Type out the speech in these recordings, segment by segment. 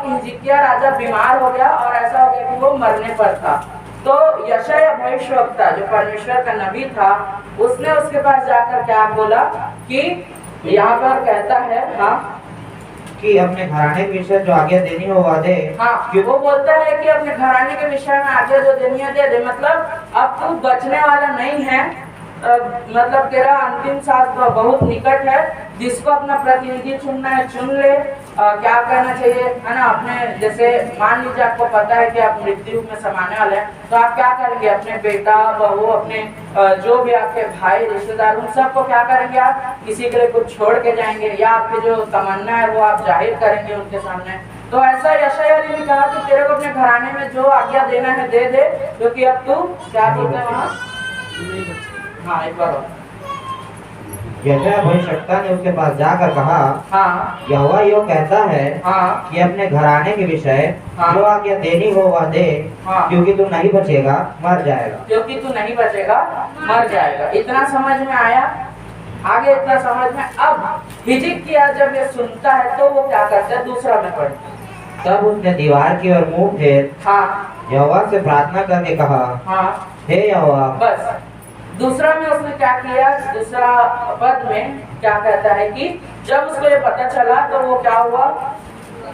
कि हिजकिय्याह राजा बीमार हो गया और ऐसा हो गया कि वो मरने पर था। तो यशायाह भविष्यवक्ता जो परमेश्वर का नबी था, उसने उसके पास जाकर क्या बोला कि यहाँ पर कहता है कि अपने घराने के विषय जो आज्ञा देनी हो वह दे। वो बोलता है कि अपने घराने के विषय में आज्ञा जो देनी है दे दे। मतलब अब तू बचने वाला नहीं है, मतलब तेरा अंतिम सांस बहुत निकट है। जिसको अपना प्रतिनिधि चुनना है चुन ले। क्या करना चाहिए है ना, अपने जैसे मान लीजिए आपको पता है कि आप मृत्यु में समाने वाले हैं, तो आप क्या करेंगे, अपने बेटा बहू अपने जो भी आपके भाई रिश्तेदार उन सबको क्या करेंगे, आप किसी के लिए कुछ छोड़ के जाएंगे या आपकी जो तमन्ना है वो आप जाहिर करेंगे उनके सामने। तो ऐसा यशायाह ने भी कहा कि तेरे को अपने घराने में जो आज्ञा देना है दे दे, क्योंकि अब तू क्या बोलते हैं वहाँ। हाँ एक बार यशायाह भविष्यवक्ता ने उसके पास जाकर कहा, यहोवा यो कहता है कि अपने घराने के विषय जो आज्ञा देनी हो वह दे, क्योंकि तू नहीं बचेगा मर जाएगा। क्योंकि तू नहीं बचेगा मर जाएगा। इतना समझ में आया। आगे इतना समझ में। अब हिजकिय्याह जब ये सुनता है तो वो क्या करता है, दूसरा में पढ़े। तब उसने दीवार की ओर मुंह फेर यहोवा से प्रार्थना करके कहा, हे यहोवा। बस दूसरा में उसने क्या किया, दूसरा पद में क्या कहता है कि जब उसको ये पता चला तो वो क्या हुआ,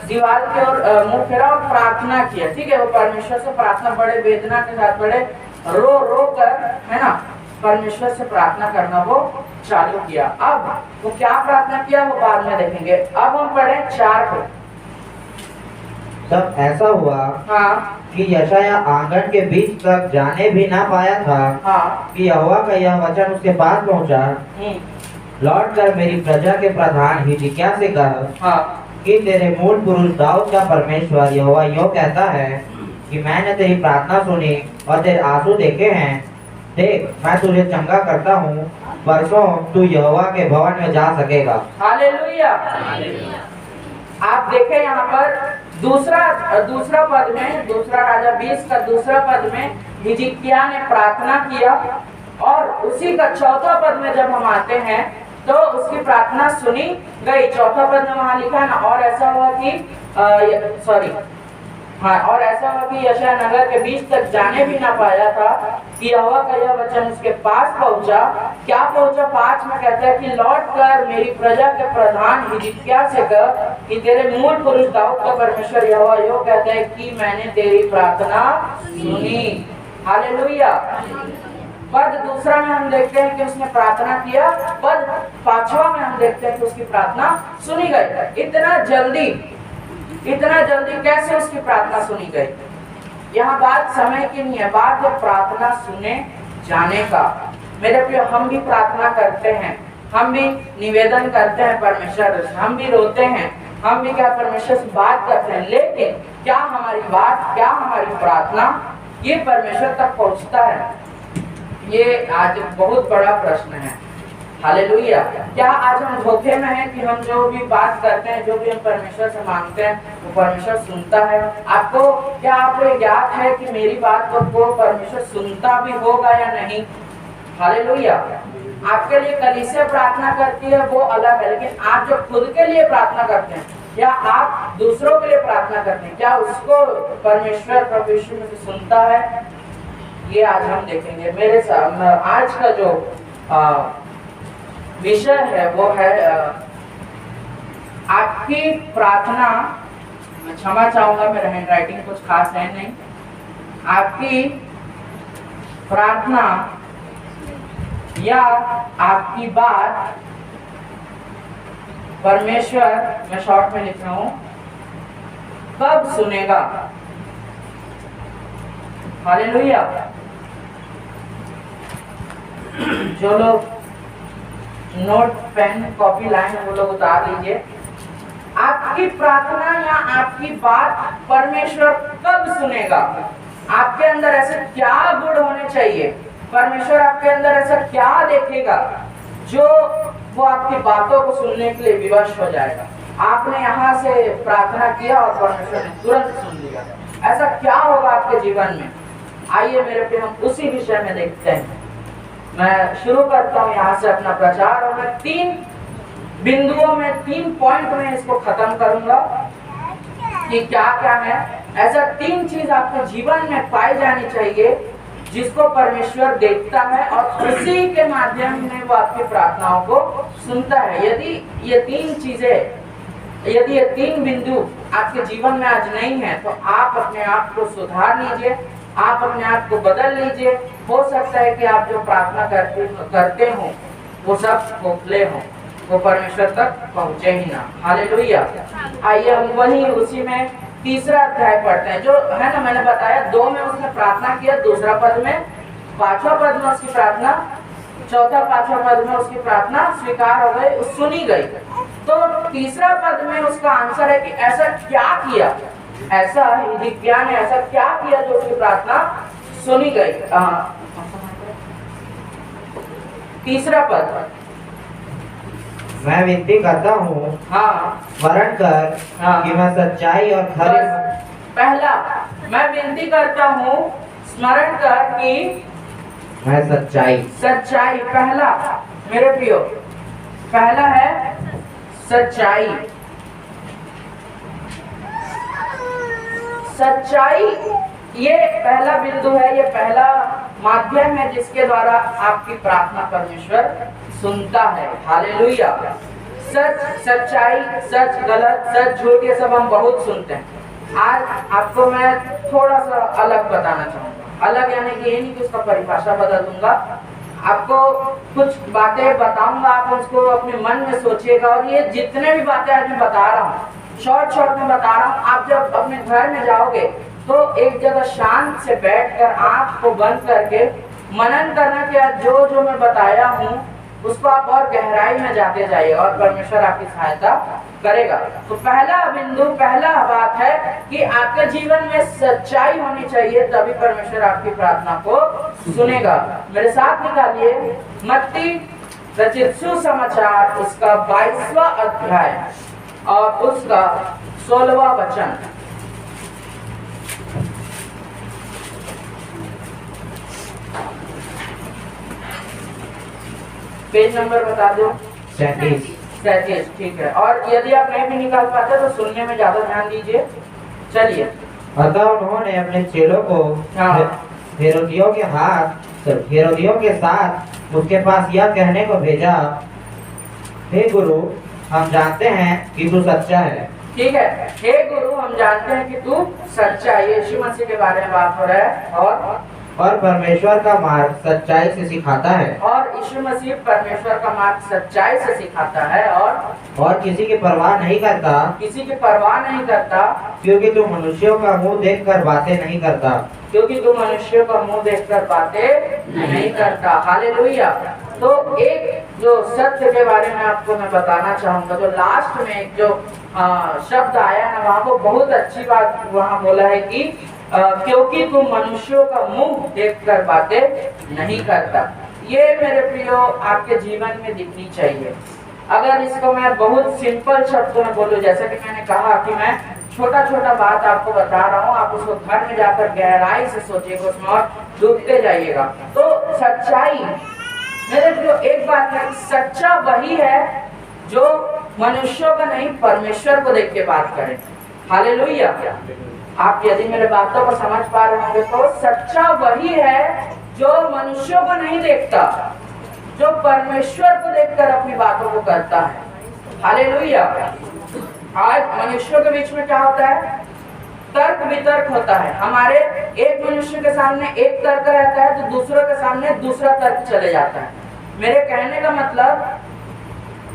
दीवार की ओर मुंह फेरा और प्रार्थना किया। ठीक है, वो परमेश्वर से प्रार्थना बड़े वेदना के साथ बड़े रो रो कर है ना परमेश्वर से प्रार्थना करना वो चालू किया। अब वो क्या प्रार्थना किया वो बाद में देखेंगे। अब हम पढ़े 4 को। तब ऐसा हुआ कि यशायाह आंगन के बीच तक जाने भी ना पाया था कि यहोवा का यह वचन उसके पास पहुंचा, लौट कर मेरी प्रजा के प्रधान हिजकिय्याह से कह कि तेरे मूल पुरुष दाऊद का परमेश्वर यहोवा यो कहता है कि मैंने तेरी प्रार्थना सुनी और तेरे आंसू देखे हैं। देख, मैं तुझे चंगा करता हूँ, परसों तू यहोवा के भवन में जा सकेगा। हालेलुया। आप देखें यहाँ पर दूसरा पद में, दूसरा राजा 20 का दूसरा पद में हिजकिय्याह ने प्रार्थना किया और उसी का चौथा पद में जब हम आते हैं तो उसकी प्रार्थना सुनी गई। चौथा पद में वहां लिखा है ना, और ऐसा हुआ कि यशायाह नगर के बीच तक जाने भी ना पाया था कि यहोवा का यह वचन उसके पास पहुंचा। क्या पहुंचा, 5 में कहता है कि लौट कर मेरी प्रजा के प्रधान हिजकिय्याह से कह कि तेरे मूल पुरुष दाऊद का परमेश्वर यहोवा यो कहता है कि मैंने तेरी प्रार्थना सुनी। हालेलुया। पद दूसरा में हम देखते हैं कि उसने प्रार्थना किया, पद 5वां में हम देखते हैं कि उसकी प्रार्थना सुनी गई। इतना जल्दी कैसे उसकी प्रार्थना सुनी गई। यहाँ बात समय की नहीं है, बात है प्रार्थना सुने जाने का। मेरे प्रिय, हम भी प्रार्थना करते हैं, हम भी निवेदन करते हैं परमेश्वर, हम भी रोते हैं, हम भी क्या परमेश्वर से बात करते हैं, लेकिन क्या हमारी बात, क्या हमारी प्रार्थना ये परमेश्वर तक पहुंचता है? ये आज बहुत बड़ा प्रश्न है। हालेलुया। क्या आज हम धोखे में हैं कि हम जो भी बात करते हैं, जो भी हम परमेश्वर से मांगते हैं वो परमेश्वर सुनता है? क्या आपको ज्ञात है कि मेरी बात को परमेश्वर सुनता भी होगा या नहीं? हालेलुया। आपके लिए कलीसिया प्रार्थना करती है वो अलग है, लेकिन आप जो खुद के लिए प्रार्थना करते हैं या आप दूसरों के लिए प्रार्थना करते हैं, क्या उसको परमेश्वर प्रभु यीशु मसीह सुनता है? ये आज हम देखेंगे। मेरे साथ आज का जो विषय है वो है आपकी प्रार्थना। मैं क्षमा चाहूंगा, मेरा हैंड राइटिंग कुछ खास है नहीं। आपकी प्रार्थना या आपकी बात परमेश्वर, मैं शॉर्ट में लिख रहा हूं, कब सुनेगा? हालेलुया। जो लोग नोट पेन कॉपी लाए हैं वो लोग उतार लीजिए। आपकी प्रार्थना या आपकी बात परमेश्वर कब सुनेगा? आपके अंदर ऐसे क्या गुण होने चाहिए? परमेश्वर आपके अंदर ऐसा क्या देखेगा जो वो आपकी बातों को सुनने के लिए विवश हो जाएगा? आपने यहाँ से प्रार्थना किया और परमेश्वर ने तुरंत सुन लिया। ऐसा क्या होगा आपके जीवन में? आइए मेरे प्रिय, हम उसी विषय में देखते हैं। मैं शुरू करता हूँ यहाँ से अपना प्रचार और मैं 3 बिंदुओं में, 3 पॉइंट में इसको खत्म करूंगा। कि क्या क्या है। ऐसा 3 चीज आपके जीवन में पाई जानी चाहिए जिसको परमेश्वर देखता है और उसी के माध्यम में वो आपकी प्रार्थनाओं को सुनता है। यदि ये 3 चीजें, यदि ये 3 बिंदु आपके जीवन में आज नहीं है तो आप अपने आप को सुधार लीजिए, आप अपने आप को बदल लीजिए। हो सकता है कि आप जो प्रार्थना करते हो वो सब खोखले हो, वो परमेश्वर तक पहुंचे ही ना। हालेलुया। आइए हम वही उसी में तीसरा अध्याय पढ़ते हैं, जो है ना, मैंने बताया 2 में उसने प्रार्थना किया, दूसरा पद में, 5वां पद में उसकी प्रार्थना, चौथा 5वां पद में उसकी प्रार्थना स्वीकार हो गई, सुनी गई। तो तीसरा पद में उसका आंसर है कि ऐसा क्या किया, ऐसा हिजकिय्याह ने ऐसा क्या किया जो उसकी प्रार्थना सुनी गई। तीसरा पद, मैं विनती करता हूँ, हाँ, स्मरण कर कि मैं सच्चाई और खरी। पहला, मैं विनती करता हूँ, स्मरण कर कि मैं सच्चाई। पहला मेरे प्रियो, पहला है सच्चाई। सच्चाई ये पहला बिंदु है, ये पहला माध्यम है जिसके द्वारा आपकी प्रार्थना परमेश्वर सुनता है। हालेलुया। सच, सच्चाई, सच, गलत, सच, झूठ, ये सब हम बहुत सुनते हैं। आज आपको मैं थोड़ा सा अलग बताना चाहूंगा। अलग यानी कि ये नहीं कि उसका परिभाषा बदल दूंगा, आपको कुछ बातें बताऊंगा, आप उसको अपने मन में सोचिएगा। और ये जितने भी बातें आज मैं बता रहा हूँ, शॉर्ट में बता रहा हूँ, आप जब अपने घर में जाओगे तो एक जगह शांत से बैठकर आंख को बंद करके मनन करना कि आज जो जो मैं बताया हूँ उसको आप और गहराई में जाते जाइए और परमेश्वर आपकी सहायता करेगा। तो पहला बिंदु, पहला बात है कि आपके जीवन में सच्चाई होनी चाहिए, तभी परमेश्वर आपकी प्रार्थना को सुनेगा। मेरे साथ निकालिए मत्ती रचित सुसमाचार, उसका 22वां अध्याय और उसका 16वां वचन। पेज नंबर बता दो। 37। ठीक है। और यदि आप नहीं भी निकाल पाते तो सुनने में ज्यादा ध्यान दीजिए। चलिए। अतः उन्होंने अपने चेलों को हेरोदियों के साथ उसके पास यह कहने को भेजा, हे गुरु, हम जानते हैं कि तू सच्चा है। ठीक है। हे गुरु, हम जानते हैं कि तू सच्चा है। यीशु मसीह के बारे में बात हो रहा है। और परमेश्वर का मार्ग सच्चाई से सिखाता है। और यीशु मसीह परमेश्वर का मार्ग सच्चाई से सिखाता है। और किसी की परवाह नहीं करता। किसी की परवाह नहीं करता। क्योंकि तू मनुष्यों का मुंह देखकर बातें नहीं करता। क्योंकि तू मनुष्यों का मुंह देखकर बातें नहीं करता। हालेलुया। तो एक जो सत्य के बारे में आपको मैं बताना चाहूंगा, जो लास्ट में एक जो शब्द आया ना, वहाँ को बहुत अच्छी बात वहाँ बोला है कि क्योंकि तू मनुष्यों का मुंह देखकर बातें नहीं करता। ये मेरे प्रियो आपके जीवन में दिखनी चाहिए। अगर इसको मैं बहुत सिंपल शब्दों में बोलूं, जैसे कि मैंने कहा कि मैं छोटा छोटा बात आपको बता रहा हूँ, आप उसको घर में जाकर गहराई से सोचिएगा, उसमें और डूबते जाइएगा। तो सच्चाई मेरे प्रियो, एक बात है, सच्चा वही है जो मनुष्यों का नहीं, परमेश्वर को देख के बात करे। हालेलुया। आप यदि मेरे बातों को समझ पा रहे होंगे तो सच्चा वही है जो मनुष्यों को नहीं देखता, जो परमेश्वर को देखकर अपनी बातों को करता है। हालेलुया। आज मनुष्यों के बीच में क्या होता है? तर्क वितर्क होता है। हमारे एक मनुष्य के सामने एक तर्क रहता है तो दूसरों के सामने दूसरा तर्क चले जाता है। मेरे कहने का मतलब,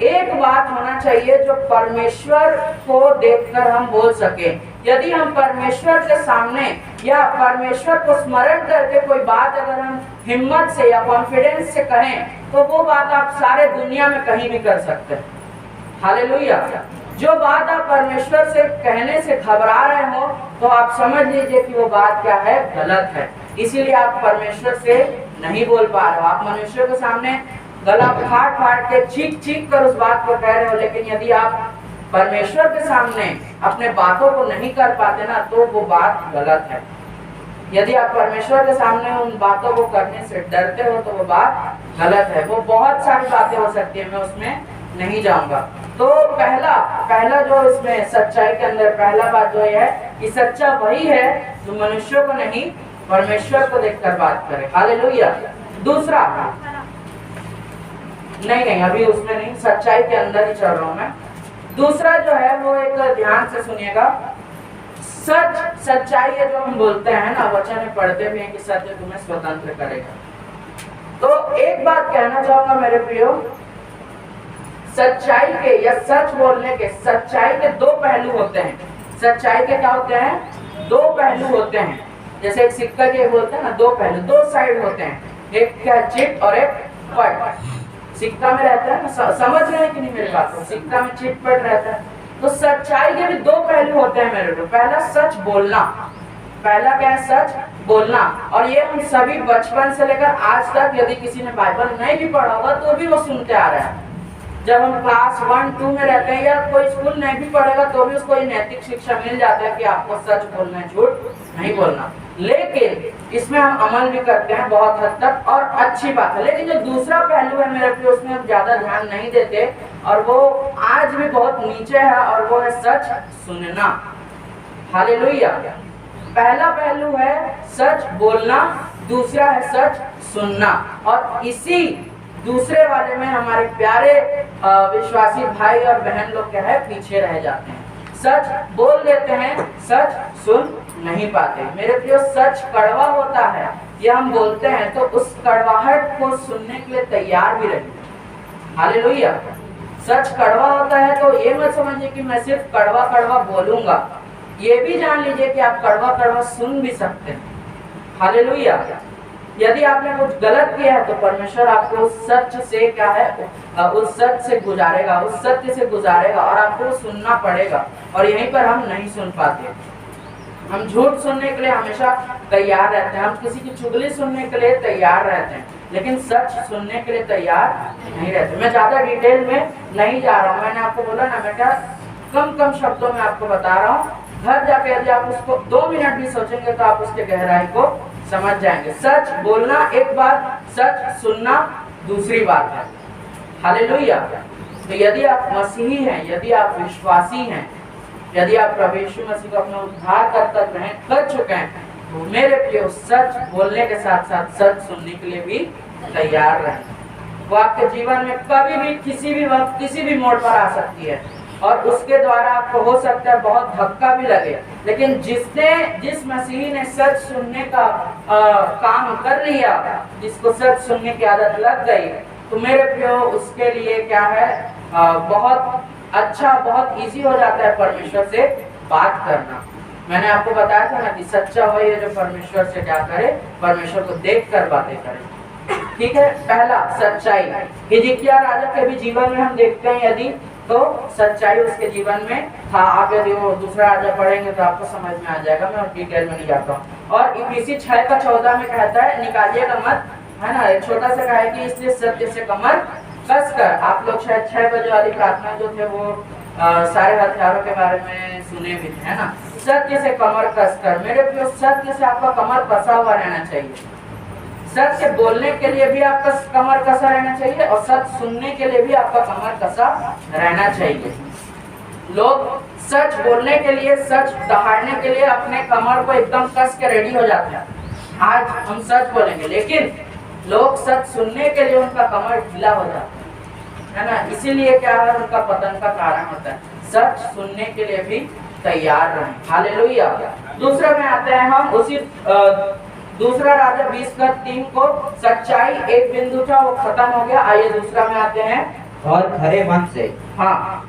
एक बात होना चाहिए जो परमेश्वर को देखकर हम बोल सके। यदि हम परमेश्वर के सामने या परमेश्वर को स्मरण करके कोई बात अगर हम हिम्मत से या कॉन्फिडेंस से कहें तो वो बात आप सारे दुनिया में कहीं भी कर सकते हैं। हालेलुया। जो बात आप परमेश्वर से कहने से घबरा रहे हो तो आप समझ लीजिए कि वो बात क्या है, गलत है। इसीलिए आप परमेश्वर से नहीं बोल पा रहे हो। आप मनुष्यों के सामने गला फाड़ फाड़ के चीख चीख कर उस बात को कह रहे हो, लेकिन यदि आप परमेश्वर के सामने अपने बातों को नहीं कर पाते ना, तो वो बात गलत है। यदि आप परमेश्वर के सामने उन बातों को करने से डरते हो तो वो बात गलत है। वो बहुत सारी बातें हो सकती है, मैं उसमें नहीं जाऊंगा। तो पहला जो इसमें सच्चाई के अंदर पहला बात जो है कि सच्चा वही है जो मनुष्यों को नहीं परमेश्वर को देखकर बात करे। हालेलुया। दूसरा, नहीं अभी उसमें नहीं, सच्चाई के अंदर ही चल रहा हूं मैं। दूसरा जो है वो एक ध्यान से सुनिएगा, सच्चाई है जो हम बोलते हैं ना, वचन में पढ़ते भी हैं कि सत्य तुम्हें स्वतंत्र करेगा। तो एक बात कहना चाहूंगा मेरे प्रियो, सच्चाई के या सच बोलने के, सच्चाई के दो पहलू होते हैं। सच्चाई के क्या होते हैं? दो पहलू होते हैं। जैसे एक सिक्का के बोलते हैं ना, दो पहलू, दो साइड होते हैं, एक क्या चिट और एक पट। सिक्का में रहता है ना, समझ रहे हैं कि नहीं मेरी बात को? सिक्का में चिट पट रहता है। तो सच्चाई के भी दो पहलू होते हैं मेरे को। पहला सच बोलना, पहला क्या है? सच बोलना। और ये हम सभी बचपन से लेकर आज तक, यदि किसी ने बाइबल नहीं भी पढ़ा होगा तो भी वो सुनते आ रहे हैं। जब हम क्लास 1-2 में रहते हैं या कोई स्कूल नहीं भी पढ़ेगा तो भी उसको ये नैतिक शिक्षा मिल जाता है कि आपको सच बोलना है, झूठ नहीं बोलना। लेकिन इसमें हम अमल भी करते हैं बहुत हद तक और अच्छी बात है। लेकिन जो दूसरा पहलू है मेरे प्रिय, उसमें हम ज्यादा ध्यान नहीं देते और वो आज भी बहुत नीचे है, और वो है सच सुनना। हालेलुया। पहला पहलू है सच बोलना, दूसरा है सच सुनना। और इसी दूसरे वाले में हमारे प्यारे विश्वासी भाई और बहन लोग क्या है, पीछे रह जाते हैं। सच बोल देते हैं, सच सुन नहीं पाते। मेरे प्रियो, सच कड़वा होता है, ये हम बोलते हैं तो उस कड़वाहट को सुनने के लिए तैयार भी रहिए। हालेलुया। सच कड़वा होता है तो ये मत समझिए कि मैं सिर्फ कड़वा कड़वा बोलूंगा, ये भी जान लीजिए कि आप कड़वा कड़वा सुन भी सकते हैं। हालेलुया। यदि आपने कुछ गलत किया है तो परमेश्वर आपको उस सच से क्या है, उस सच से गुजारेगा, उस सत्य से गुजारेगा और आपको सुनना पड़ेगा। और यहीं पर हम नहीं सुन पाते, हम झूठ सुनने के लिए हमेशा तैयार रहते हैं, हम किसी की चुगली सुनने के लिए तैयार रहते हैं, लेकिन सच सुनने के लिए तैयार नहीं रहते। मैं ज्यादा डिटेल में नहीं जा रहा हूँ, मैंने आपको बोला ना बेटा, कम शब्दों में आपको बता रहा हूँ। घर जाके यदि आप उसको 2 मिनट भी सोचेंगे तो आप उसके गहराई को समझ जाएंगे। सच बोलना एक बात, सच सुनना दूसरी बात है। हालेलुया। तो यदि आप मसीही हैं, यदि आप विश्वासी हैं, यदि आप प्रभु यीशु मसीह को अपना उद्धारकर्ता ग्रहण कर चुके हैं, तो मेरे प्रिय सच बोलने के साथ साथ सच सुनने के लिए भी तैयार रहें। वो आपके जीवन में कभी भी, किसी भी वक्त, किसी भी मोड़ पर आ सकती है और उसके द्वारा आपको हो सकता है बहुत धक्का भी लगे, लेकिन जिस मसीही ने सच सुनने का काम कर लिया, जिसको सच सुनने की आदत लग गई, तो मेरे प्रियो उसके लिए क्या है, बहुत अच्छा, बहुत इजी हो जाता है परमेश्वर से बात करना। मैंने आपको बताया था ना कि सच्चा वही है जो परमेश्वर से क्या करे, परमेश्वर को देख कर बातें करे। ठीक है। पहला सच्चाई, हिजकिय्याह राजा के भी जीवन में हम देखते हैं, यदि तो सच्चाई उसके जीवन में था। आप यदि वो दूसरा राजा पढ़ेंगे तो आपको समझ में आ जाएगा, मैं डिटेल में नहीं जाता हूँ। और इफिसी 6:14 में कहता है, निकालिएगा मत, है ना, एक छोटा सा कहा है कि इसलिए सत्य से कमर कसकर। आप लोग शायद 6 बजे वाली प्रार्थना जो थे वो सारे हथियारों के बारे में सुने भी थे, है ना। सत्य से कमर कसकर। मेरे प्रिय, सत्य से आपका कमर कसा हुआ रहना चाहिए। सत्य बोलने के लिए भी आपका कमर कसा रहना चाहिए और सच सुनने के लिए भी आपका कमर कसा रहना चाहिए। लोग सच बोलने के लिए, सच दहाड़ने के लिए अपने कमर को एकदम कस के रेडी हो जाते हैं, आज हम सच बोलेंगे, लेकिन लोग सच सुनने के लिए उनका कमर ढीला हो जाता है ना। इसीलिए क्या है, उनका पतन का कारण होता है। सच सुनने के लिए भी तैयार रहें। हालेलुया। दूसरा में आते हैं हम, उसी दूसरा राजा 20:3 को, सच्चाई एक बिंदु था, वो खत्म हो गया। आइए दूसरा में आते हैं, और खरे मन से। हाँ,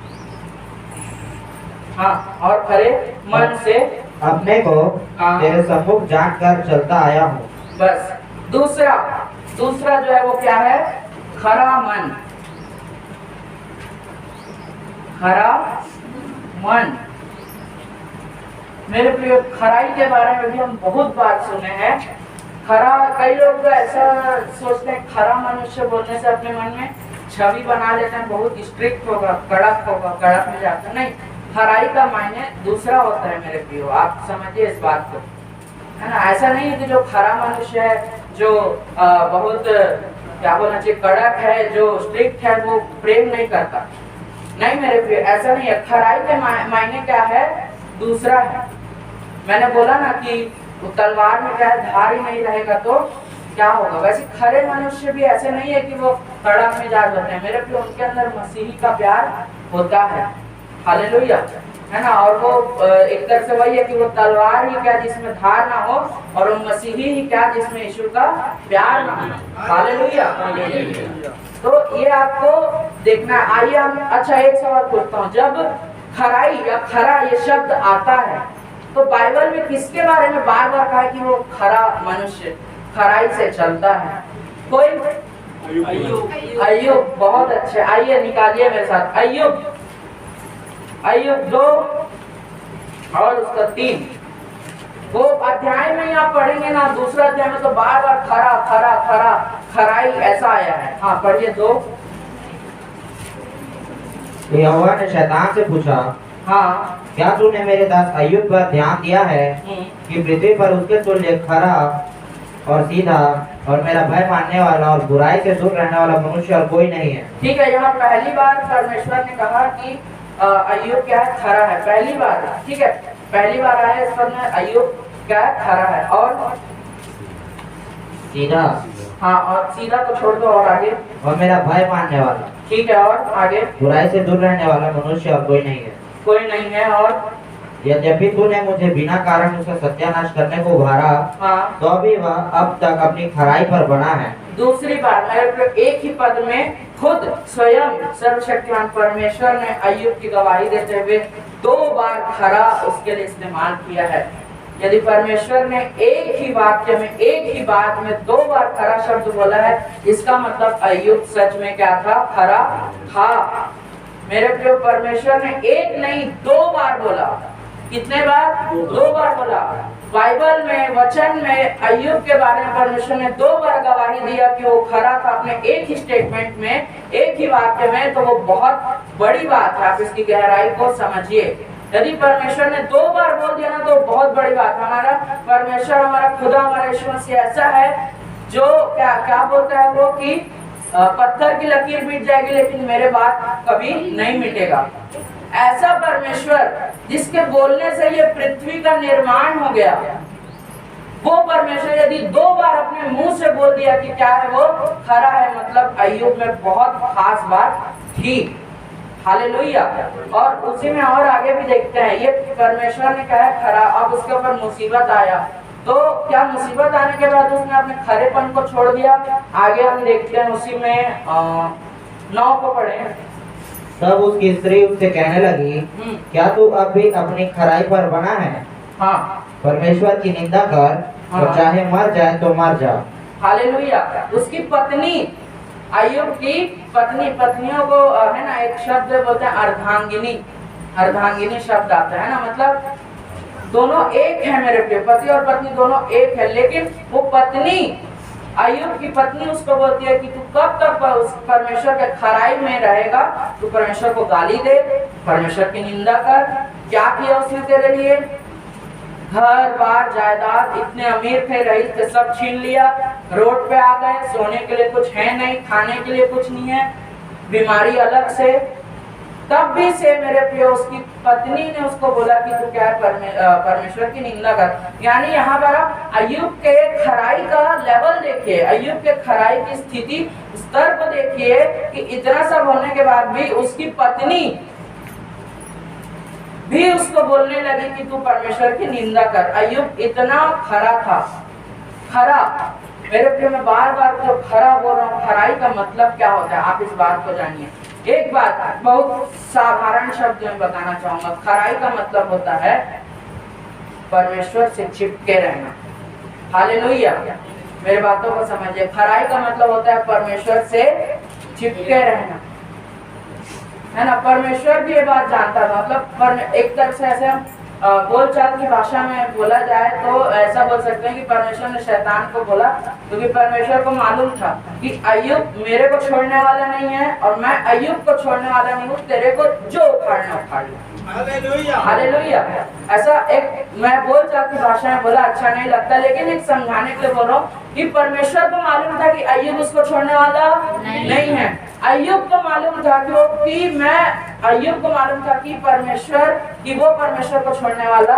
और खरे मन से अपने को तेरे सम्मुख जानकर चलता आया हूँ। बस। दूसरा जो है वो क्या है, खरा मन। खरा मन। मेरे प्रिय, खराई के बारे में भी हम बहुत बार सुने हैं। खरा, कई लोग ऐसा सोचते हैं, खरा मनुष्य बोलने से अपने मन में छवि बना लेते हैं, बहुत स्ट्रिक्ट होगा, कड़क में जाता। नहीं, खराई का मायने दूसरा होता है मेरे प्रियो, आप समझिए इस बात को, है ना। ऐसा नहीं है कि जो खरा मनुष्य है, जो बहुत क्या बोलना चाहिए, कड़क है, जो स्ट्रिक्ट है, वो प्रेम नहीं करता। नहीं मेरे प्रिय, ऐसा नहीं है। खराई के मायने क्या है, दूसरा है। मैंने बोला ना कि तलवार में क्या है, धार ही नहीं रहेगा तो क्या होगा। वैसे खरे मनुष्य भी ऐसे नहीं है कि वो कड़क मिजाज होते हैं मेरे प्रिय, उनके अंदर मसीही का प्यार होता है। हालेलुया, है ना। और वो एक तरह से वही है कि वो तलवार ही क्या जिसमें धार ना हो, और वो मसीही ही क्या जिसमें यीशु का प्यार ना हो। हालेलुया। तो ये आपको देखना है। आइए हम, अच्छा एक सवाल पूछता हूँ, जब खराई या खरा ये शब्द आता है तो बाइबल में किसके बारे में बार बार कहा है कि वो खरा मनुष्य खराई से चलता है? कोई? अय्यूब, बहुत अच्छे। आइए निकालिए मेरे साथ अय्यूब, अय्यूब 2 और उसका 3। वो अध्याय में आप पढ़ेंगे ना, दूसरा अध्याय में तो बार बार खरा खरा खरा खराई ऐसा आया है। हाँ पढ़िए 2। यहोवा ने शैतान से पूछा, हाँ क्या तूने मेरे दास अय्यूब पर ध्यान दिया है कि पृथ्वी पर उसके तुल्य खरा और सीधा और मेरा भय मानने वाला और बुराई से दूर रहने वाला मनुष्य और कोई नहीं है। ठीक है, यहाँ पहली बार परमेश्वर ने कहा कि अय्यूब क्या है, खरा है। पहली बार, ठीक है, पहली बार आया इस पर में अय्यूब क्या है, खरा है और सीधा। हाँ, और सीधा को छोड़ दो और आगे, और मेरा भय मानने वाला। ठीक है, और आगे, बुराई से दूर रहने वाला मनुष्य और कोई नहीं है। कोई नहीं है। और यद्यपि तूने मुझे बिना कारण उसे सत्यानाश करने को उभारा, हाँ, तो भी वह अब तक अपनी खराई पर बना है। दूसरी बार मेरे एक ही पद में खुद स्वयं सर्वशक्तिमान परमेश्वर ने अय्यूब की गवाही देते हुए 2 बार खरा उसके लिए इस्तेमाल किया है। यदि परमेश्वर ने एक ही वाक्य में, एक ही बात में 2 बार खरा शब्द बोला है, इसका मतलब अय्यूब सच में क्या था, खरा था। मेरे प्रिय, परमेश्वर ने एक नहीं 2 बार बोला। कितने बार? 2 बार बोला। बाइबल में, वचन में अय्यूब के बारे में परमेश्वर ने 2 बार गवाही दिया कि वो खरा था, अपने एक ही स्टेटमेंट में, एक ही वाक्य में। तो वो बहुत बड़ी बात है, आप इसकी गहराई को समझिए। यदि परमेश्वर ने 2 बार बोल दिया ना, तो बहुत बड़ी बात। हमारा परमेश्वर, हमारा खुदा, हमारा यीशु मसीह ऐसा है जो क्या क्या बोलता है वो कि पत्थर की लकीर मिट जाएगी लेकिन मेरे बात कभी नहीं मिटेगा। ऐसा परमेश्वर जिसके बोलने से ये पृथ्वी का निर्माण हो गया, वो परमेश्वर यदि 2 बार अपने मुंह से बोल दिया कि क्या है वो, खरा है, मतलब अय्यूब में बहुत खास बात थी। हालेलुया। और उसी में और आगे भी देखते हैं, ये परमेश्वर ने कहा है खरा, अब उसके ऊपर मुसीबत आया, तो क्या मुसीबत आने के बाद उसने अपने खरेपन को छोड़ दिया? आगे हम देखते हैं, उसी में 9 को पढ़े। तब उसकी स्त्री उससे कहने लगी, क्या तू अब भी अपनी खराई पर बना है? हाँ, परमेश्वर की निंदा कर, और चाहे मर जाए तो मर जा। हालेलुया। उसकी पत्नी, अय्यूब की पत्नी, पत्नियों को है ना एक शब्द बोलते हैं अर्धांगिनी, अर्धांगिनी शब्द आता है ना, मतलब दोनों एक है मेरे प्रिय, पति और पत्नी दोनों एक है। लेकिन वो पत्नी, अय्यूब की पत्नी उसको बोलती है कि तू कब तक उस परमेश्वर के खराई में रहेगा, तू परमेश्वर को गाली दे, परमेश्वर की निंदा कर। क्या किया उसने तेरे लिए? घर बार जायदाद, इतने अमीर थे, रईस थे, सब छीन लिया, रोड पे आ गए, सोने के लिए कुछ है नहीं, खाने के लिए कुछ नहीं है, बीमारी अलग से। तब भी से मेरे प्रिय उसकी पत्नी ने उसको बोला कि तू क्या परमेश्वर की निंदा कर। यानी यहाँ पर आप अय्यूब के खराई का लेवल देखिए, अय्यूब के खराई की स्थिति स्तर को देखिए कि इतना सब होने के बाद भी उसकी पत्नी भी उसको बोलने लगी कि तू परमेश्वर की निंदा कर। अय्यूब इतना खरा था, खरा। मेरे प्रिय में बार बार जो खरा बोल रहा हूँ, खराई का मतलब क्या होता है आप इस बात को जानिए। एक बात बहुत साधारण शब्द में बताना चाहूंगा, खराई का मतलब होता है परमेश्वर से चिपके रहना। हालेलुया, मेरे बातों को समझिए। खराई का मतलब होता है परमेश्वर से चिपके रहना, है ना। परमेश्वर भी ये बात जानता था, मतलब एक तरह से ऐसे हम बोलचाल की भाषा में बोला जाए तो ऐसा बोल सकते हैं कि परमेश्वर ने शैतान को बोला, क्योंकि परमेश्वर को मालूम था कि अय्यूब मेरे को छोड़ने वाला नहीं है और मैं अय्यूब को छोड़ने वाला नहीं हूँ, तेरे को जो उखाड़ना उखाड़ लो। हालेलुया। ऐसा एक मैं बोल जाती भाषा में बोला अच्छा नहीं लगता, लेकिन एक समझाने के लिए बोल रहा हूँ कि परमेश्वर को मालूम था कि अय्यूब उसको छोड़ने वाला नहीं है। अय्यूब को मालूम था कि अय्यूब को मालूम था कि वो परमेश्वर को छोड़ने वाला